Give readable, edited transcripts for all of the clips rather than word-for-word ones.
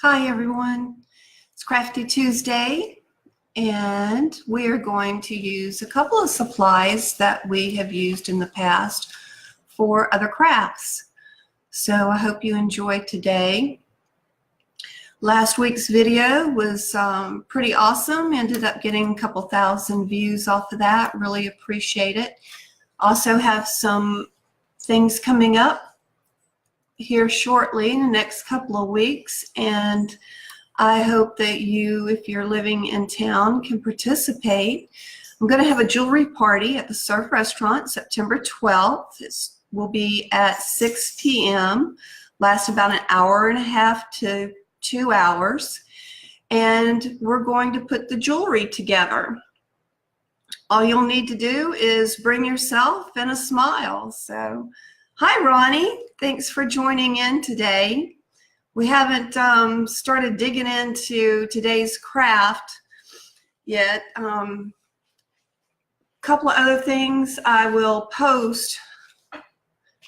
Hi everyone, it's Crafty Tuesday and we are going to use a couple of supplies that we have used in the past for other crafts. So I hope you enjoyed today. Last week's video was pretty awesome. Ended up getting a couple thousand views off of that. Really appreciate it. Also have some things coming up here shortly in the next couple of weeks, and I hope that you, if you're living in town, can participate. I'm going to have a jewelry party at the Surf Restaurant September 12th. It will be at 6 p.m. Last about an hour and a half to 2 hours, and we're going to put the jewelry together. All you'll need to do is bring yourself and a smile. So hi Ronnie, thanks for joining in today. We haven't started digging into today's craft yet. Couple of other things I will post.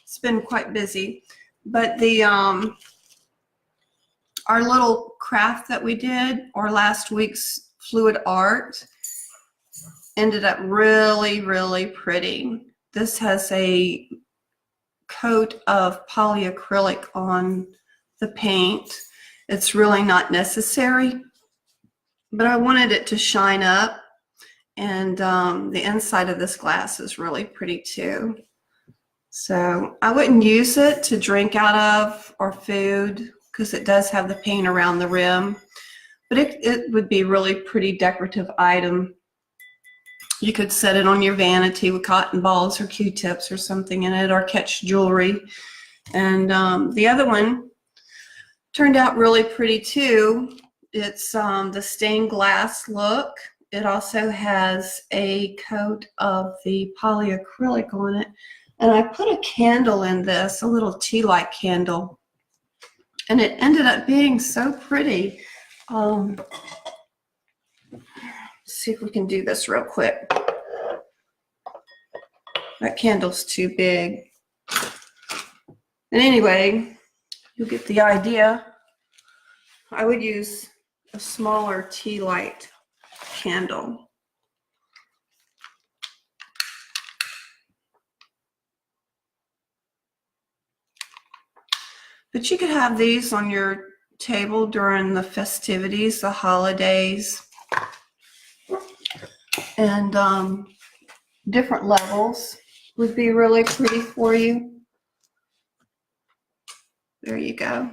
It's been quite busy, but the our little craft that we did, or last week's fluid art, ended up really pretty. This has a coat of polyacrylic on the paint. It's really not necessary, but I wanted it to shine up, and the inside of this glass is really pretty too. So I wouldn't use it to drink out of or food because it does have the paint around the rim, but it would be really pretty decorative item. You could set it on your vanity with cotton balls or Q-tips or something in it, or catch jewelry. And the other one turned out really pretty too. It's the stained glass look. It also has a coat of the polyacrylic on it. And I put a candle in this, a little tea light candle. And it ended up being so pretty. See if we can do this real quick. That candle's too big. And anyway, you'll get the idea. I would use a smaller tea light candle. But you could have these on your table during the festivities, the holidays, and different levels would be really pretty for you. There you go.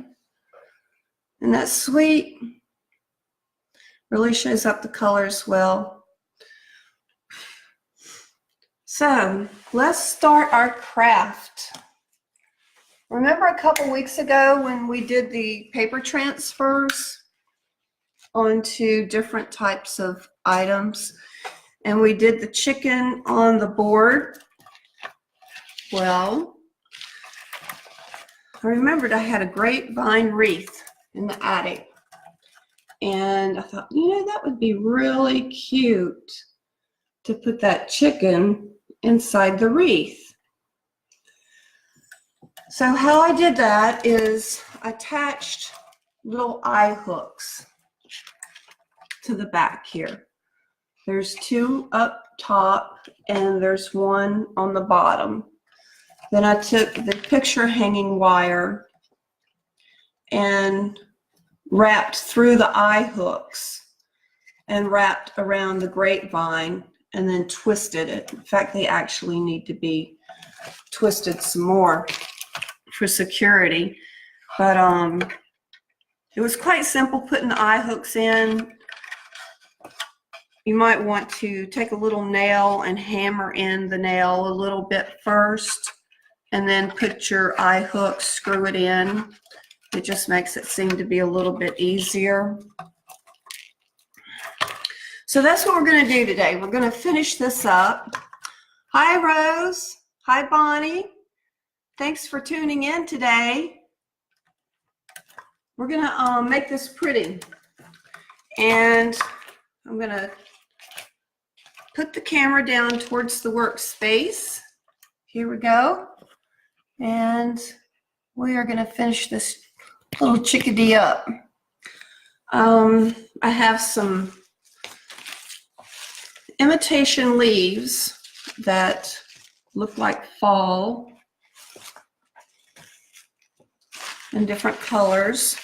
And that's sweet. Really shows up the colors well. So let's start our craft. Remember a couple weeks ago when we did the paper transfers onto different types of items, and we did the chicken on the board? Well, I remembered I had a grapevine wreath in the attic, and I thought, you know, that would be really cute to put that chicken inside the wreath. So how I did that is attached little eye hooks to the back here. There's two up top and there's one on the bottom. Then I took the picture hanging wire and wrapped through the eye hooks and wrapped around the grapevine and then twisted it. In fact, they actually need to be twisted some more for security, but it was quite simple putting the eye hooks in. You might want to take a little nail and hammer in the nail a little bit first, and then put your eye hook, screw it in. It just makes it seem to be a little bit easier. So that's what we're going to do today. We're going to finish this up. Hi Rose. Hi Bonnie. Thanks for tuning in today. We're going to make this pretty. And I'm going to put the camera down towards the workspace. Here we go. And we are going to finish this little chickadee up. I have some imitation leaves that look like fall in different colors.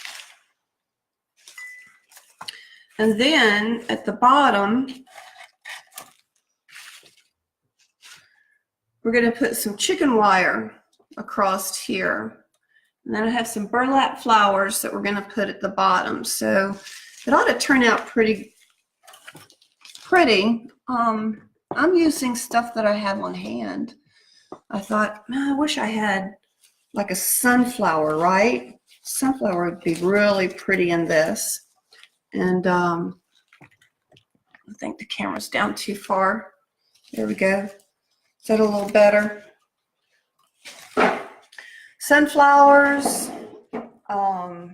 And then at the bottom, we're going to put some chicken wire across here. And then I have some burlap flowers that we're going to put at the bottom. So it ought to turn out pretty. I'm using stuff that I have on hand. I thought, man, I wish I had like a sunflower, right? Sunflower would be really pretty in this. And I think the camera's down too far. There we go. Is that a little better? Sunflowers, a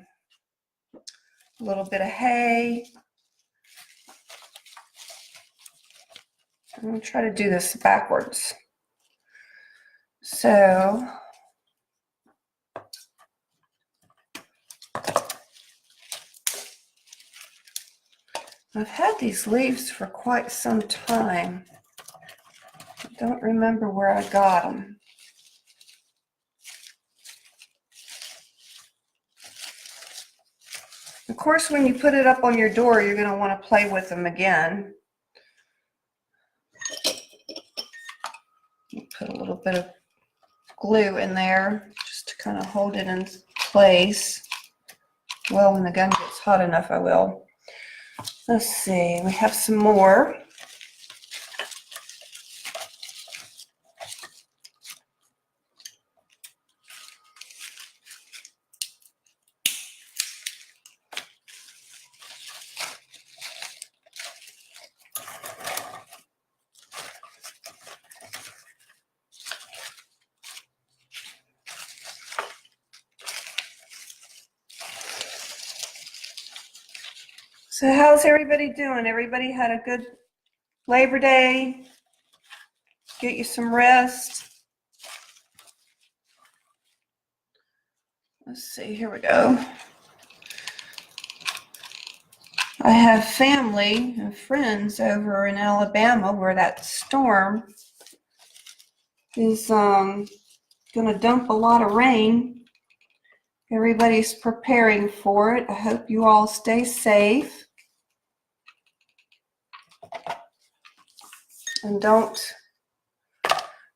little bit of hay. I'm going to try to do this backwards. So I've had these leaves for quite some time. I don't remember where I got them. Of course, when you put it up on your door, you're going to want to play with them again. Put a little bit of glue in there just to kind of hold it in place. Well, when the gun gets hot enough, I will. Let's see, we have some more. So how's everybody doing? Everybody had a good Labor Day? Get you some rest? Let's see, here we go. I have family and friends over in Alabama where that storm is going to dump a lot of rain. Everybody's preparing for it. I hope you all stay safe. And don't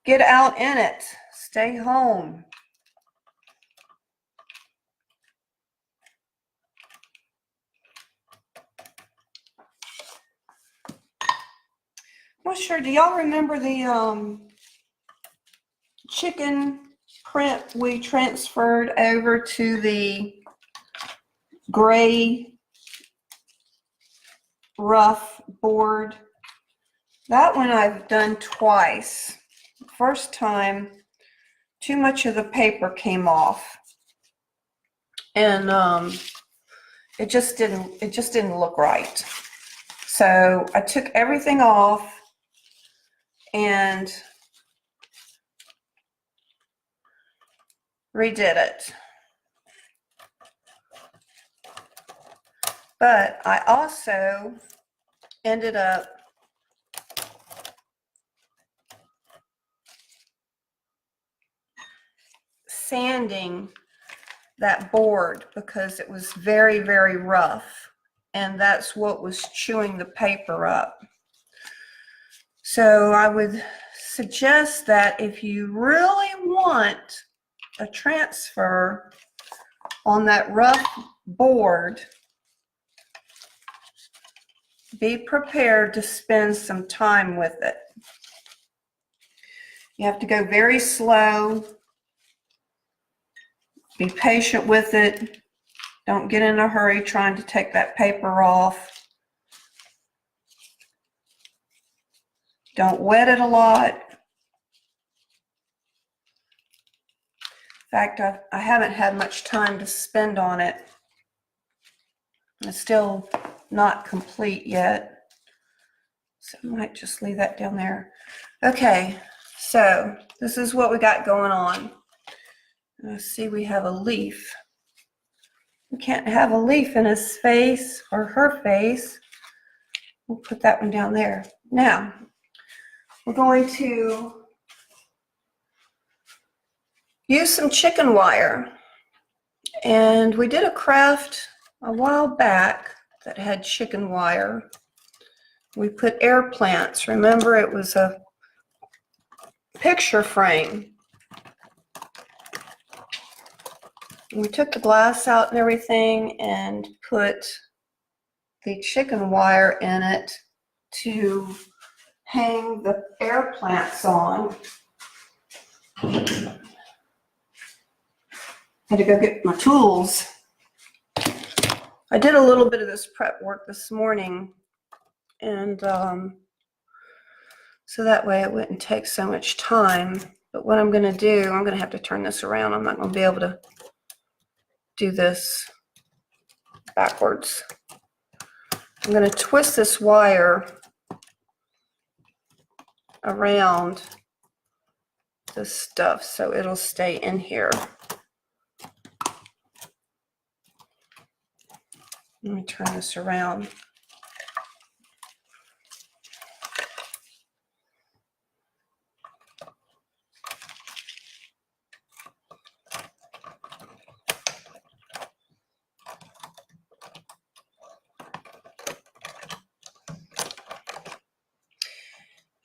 get out in it. Stay home. Not sure, do y'all remember the chicken print we transferred over to the gray rough board? That one I've done twice. First time, too much of the paper came off, and it just didn't look right. So I took everything off and redid it. But I also ended up sanding that board because it was very, very rough, and that's what was chewing the paper up. So I would suggest that if you really want a transfer on that rough board, be prepared to spend some time with it. You have to go very slow. Be patient with it. Don't get in a hurry trying to take that paper off. Don't wet it a lot. In fact, I haven't had much time to spend on it. It's still not complete yet. So I might just leave that down there. Okay, so this is what we got going on. Let's see, we have a leaf We can't have a leaf in his face or her face. We'll put that one down there. Now, we're going to use some chicken wire. And we did a craft a while back that had chicken wire. We put air plants. Remember, it was a picture frame. We took the glass out and everything and put the chicken wire in it to hang the air plants on. Had to go get my tools. I did a little bit of this prep work this morning, and so that way it wouldn't take so much time. But what I'm going to do, I'm going to have to turn this around. I'm not going to be able to do this backwards. I'm going to twist this wire around this stuff so it'll stay in here. Let me turn this around.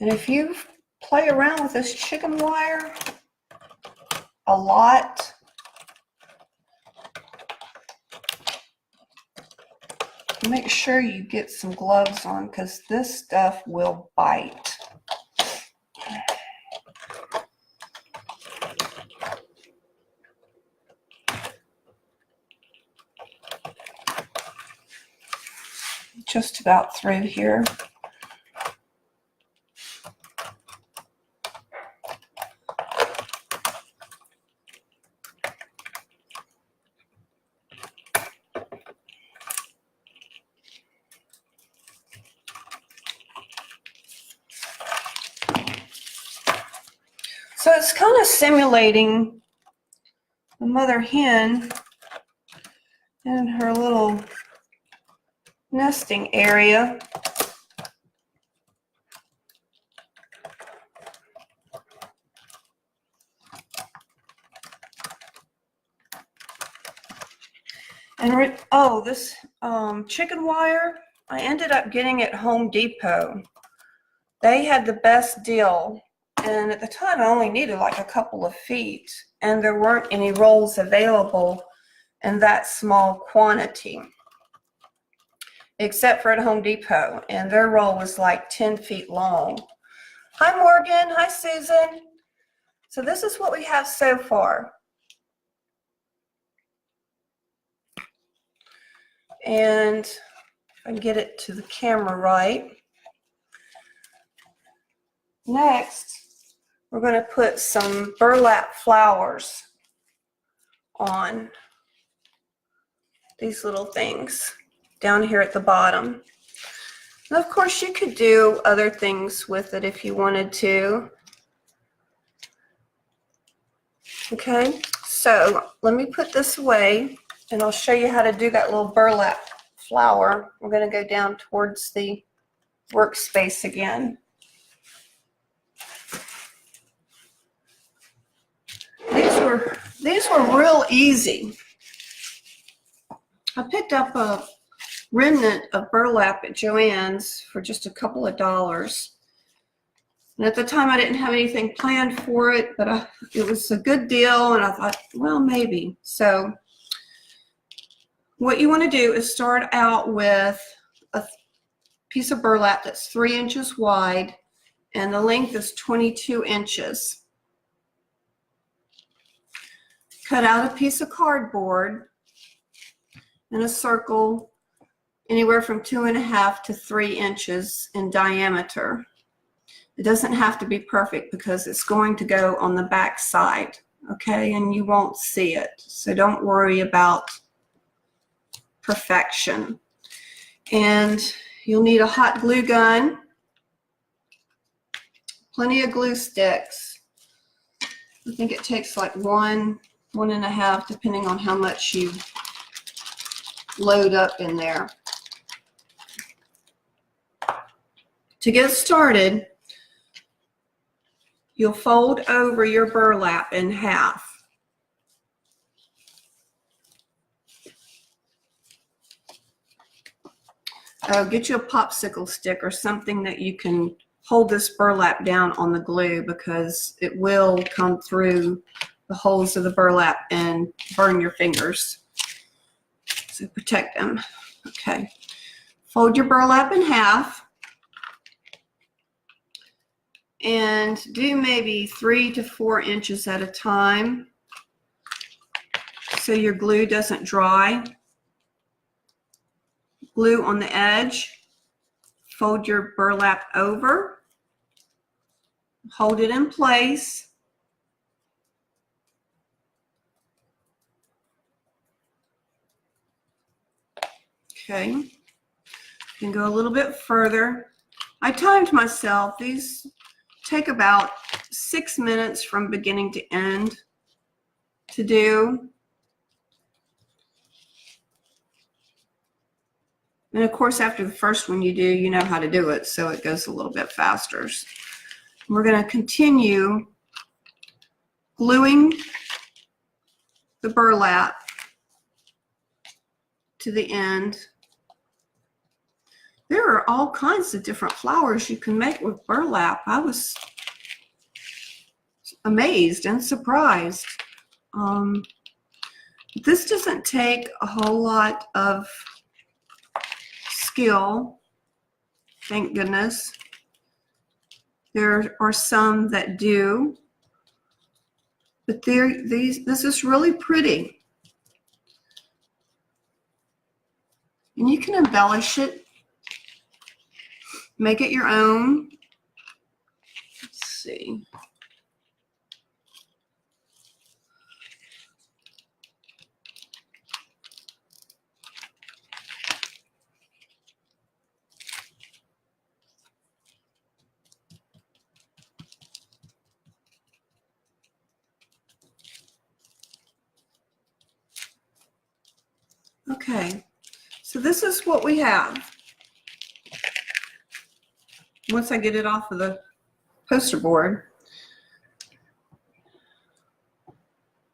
And if you play around with this chicken wire a lot, make sure you get some gloves on because this stuff will bite. Just about through here. So it's kind of simulating the mother hen in her little nesting area. And this chicken wire, I ended up getting at Home Depot. They had the best deal. And at the time, I only needed like a couple of feet, and there weren't any rolls available in that small quantity, except for at Home Depot, and their roll was like 10 feet long. Hi, Morgan. Hi, Susan. So this is what we have so far. And if I can get it to the camera right. Next, we're going to put some burlap flowers on these little things down here at the bottom. And of course, you could do other things with it if you wanted to. Okay, so let me put this away and I'll show you how to do that little burlap flower. We're going to go down towards the workspace again. These were real easy. I picked up a remnant of burlap at Joann's for just a couple of dollars. And at the time I didn't have anything planned for it, but it was a good deal and I thought, well, maybe. So what you want to do is start out with a piece of burlap that's 3 inches wide and the length is 22 inches. Cut out a piece of cardboard in a circle anywhere from 2.5 to 3 inches in diameter. It doesn't have to be perfect because it's going to go on the back side, okay, and you won't see it. So don't worry about perfection. And you'll need a hot glue gun, plenty of glue sticks. I think it takes like 1.5, depending on how much you load up in there. To get started, you'll fold over your burlap in half. Get you a popsicle stick or something that you can hold this burlap down on the glue, because it will come through the holes of the burlap and burn your fingers. So protect them. Okay. Fold your burlap in half and do maybe 3 to 4 inches at a time so your glue doesn't dry. Glue on the edge. Fold your burlap over. Hold it in place. Okay. You can go a little bit further. I timed myself. These take about 6 minutes from beginning to end to do. And of course, after the first one you do, you know how to do it, so it goes a little bit faster. We're going to continue gluing the burlap to the end. There are all kinds of different flowers you can make with burlap. I was amazed and surprised. This doesn't take a whole lot of skill, thank goodness. There are some that do, but this is really pretty. And you can embellish it, make it your own. Let's see. Okay, so this is what we have. Once I get it off of the poster board.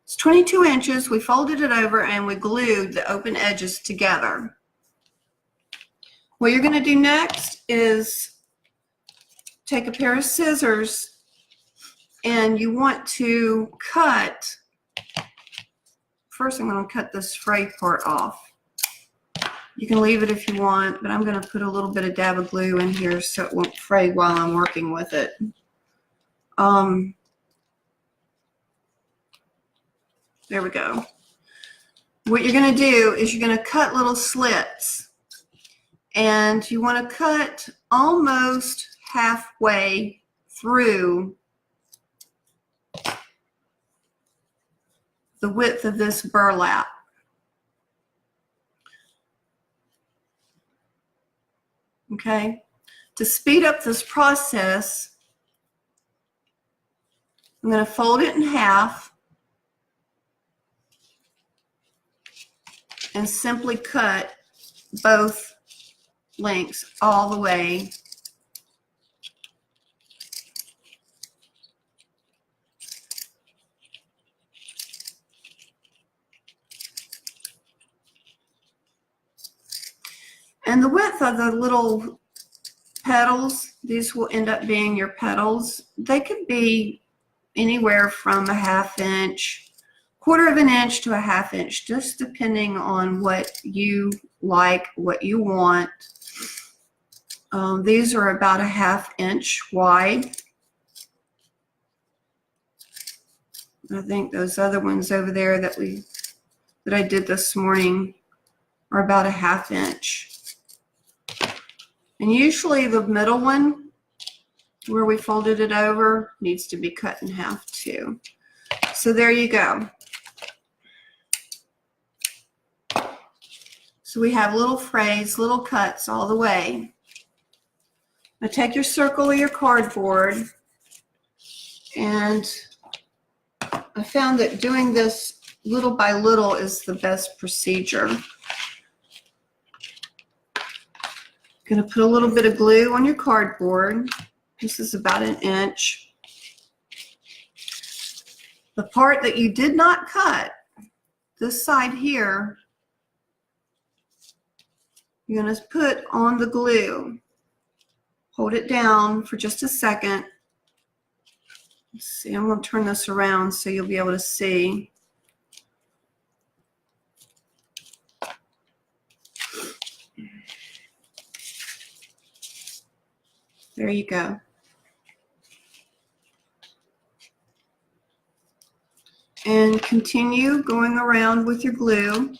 It's 22 inches. We folded it over and we glued the open edges together. What you're going to do next is take a pair of scissors and you want to cut. First, I'm going to cut this fray part off. You can leave it if you want, but I'm going to put a little bit of dab of glue in here so it won't fray while I'm working with it. There we go. What you're going to do is you're going to cut little slits, and you want to cut almost halfway through the width of this burlap. Okay, to speed up this process, I'm going to fold it in half and simply cut both lengths all the way . And the width of the little petals, these will end up being your petals. They could be anywhere from a 1/2 inch, 1/4 of an inch to a 1/2 inch, just depending on what you like, what you want. These are about a 1/2 inch wide. I think those other ones over there that I did this morning are about a 1/2 inch. And usually the middle one, where we folded it over, needs to be cut in half too. So there you go. So we have little frays, little cuts all the way. Now take your circle or your cardboard, and I found that doing this little by little is the best procedure. Going to put a little bit of glue on your cardboard. This is about 1 inch. The part that you did not cut, this side here, you're going to put on the glue. Hold it down for just a second. Let's see, I'm going to turn this around so you'll be able to see. There you go. And continue going around with your glue.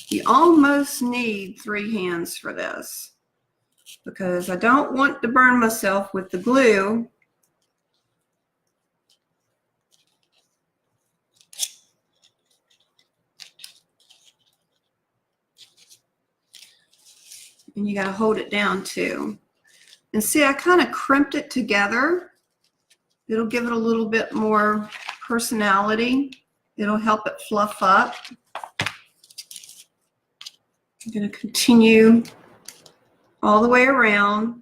You almost need 3 hands for this because I don't want to burn myself with the glue. And you got to hold it down too. And see, I kind of crimped it together. It'll give it a little bit more personality. It'll help it fluff up. I'm going to continue all the way around.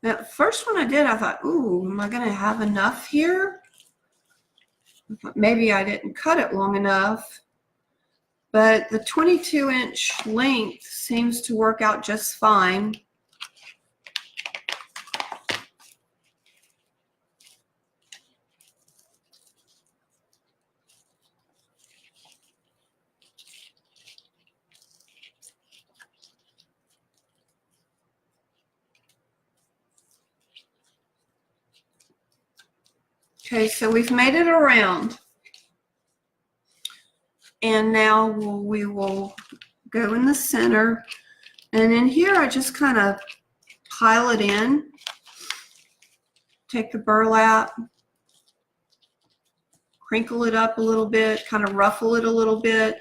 Now, the first one I did, I thought, ooh, am I going to have enough here? I thought maybe I didn't cut it long enough. But the 22-inch length seems to work out just fine. Okay, so we've made it around. And now we will go in the center. And in here, I just kind of pile it in. Take the burlap, crinkle it up a little bit, kind of ruffle it a little bit.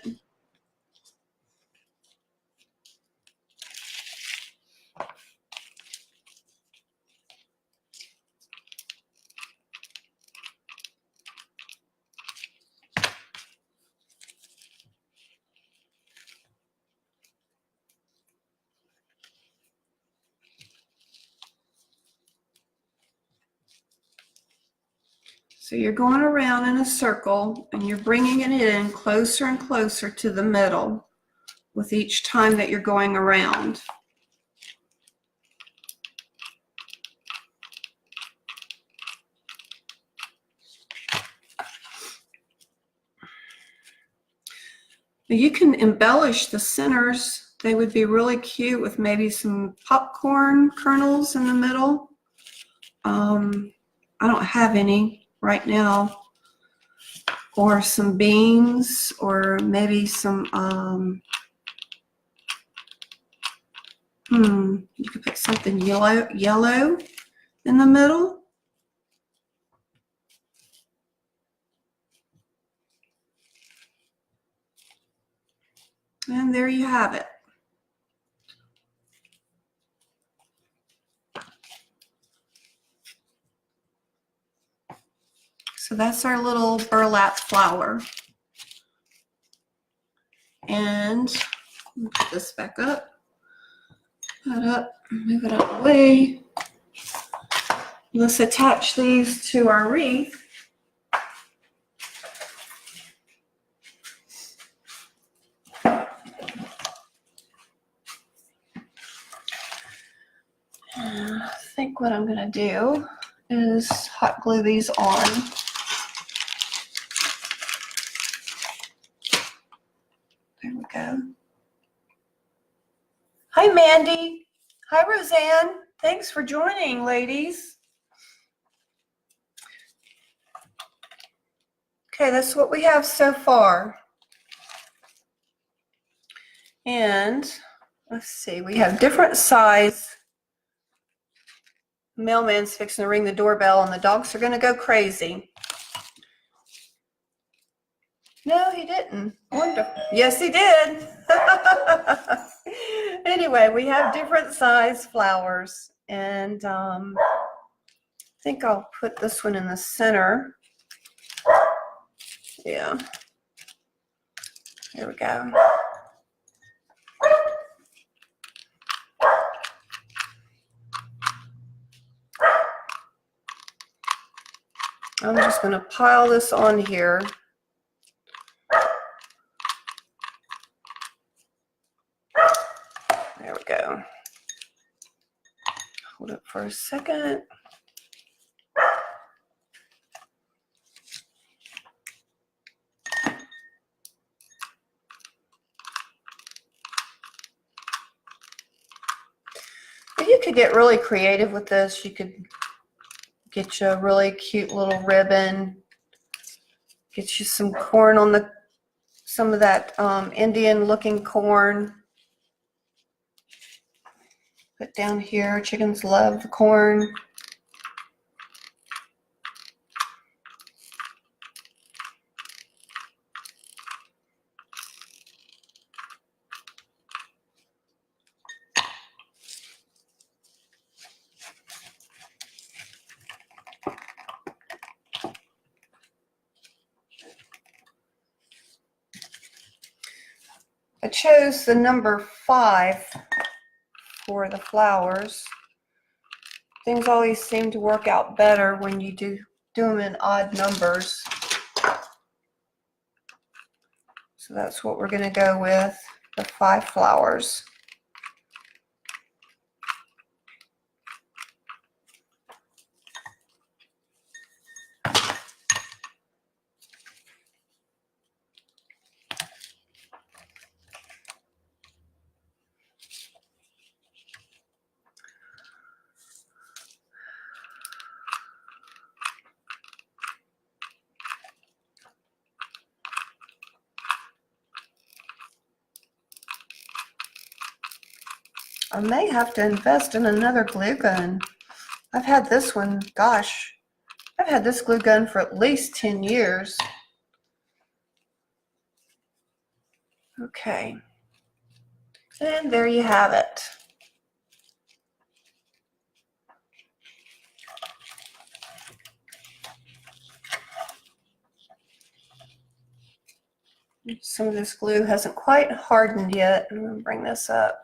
So you're going around in a circle and you're bringing it in closer and closer to the middle with each time that you're going around. You can embellish the centers. They would be really cute with maybe some popcorn kernels in the middle. I don't have any right now, or some beans, or maybe some you could put something yellow in the middle. And there you have it. So that's our little burlap flower. And put this back up, that up, move it out of the way. Let's attach these to our wreath. I think what I'm going to do is hot glue these on. There we go. Hi, Mandy. Hi, Roseanne. Thanks for joining, ladies. Okay, that's what we have so far. And let's see, we have different size. Mailman's fixing to ring the doorbell and the dogs are going to go crazy. No, he didn't. Wonderful. Yes, he did. Anyway, we have different size flowers, and I think I'll put this one in the center. Yeah. There we go. I'm just going to pile this on here. There we go. Hold it for a second. You could get really creative with this. You could get you a really cute little ribbon. Get you some corn on the, some of that Indian looking corn. Put down here, chickens love the corn. I chose the number 5 for the flowers. Things always seem to work out better when you do them in odd numbers. So that's what we're going to go with, the 5 flowers. I may have to invest in another glue gun. I've had this one, gosh, I've had this glue gun for at least 10 years. Okay, and there you have it. Some of this glue hasn't quite hardened yet. I'm going to bring this up.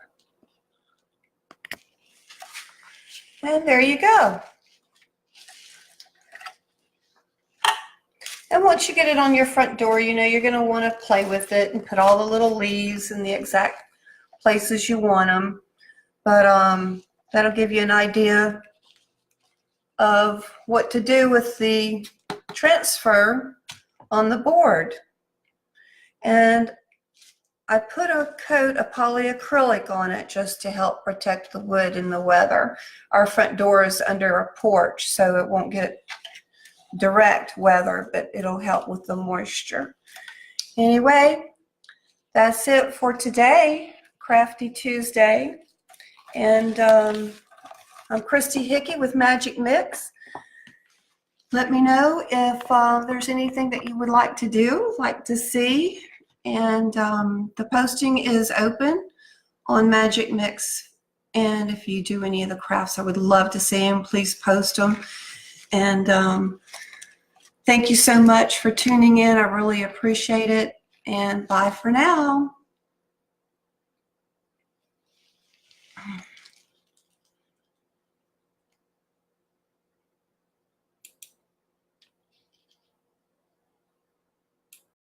And there you go. And once you get it on your front door, you know you're going to want to play with it and put all the little leaves in the exact places you want them. But that'll give you an idea of what to do with the transfer on the board. And I put a coat of polyacrylic on it just to help protect the wood in the weather. Our front door is under a porch, so it won't get direct weather, but it'll help with the moisture. Anyway, that's it for today, Crafty Tuesday. And I'm Christy Hickey with MajicMixx. Let me know if there's anything that you would like to do, like to see. And the posting is open on MajicMixx. And if you do any of the crafts, I would love to see them. Please post them. And thank you so much for tuning in. I really appreciate it. And bye for now.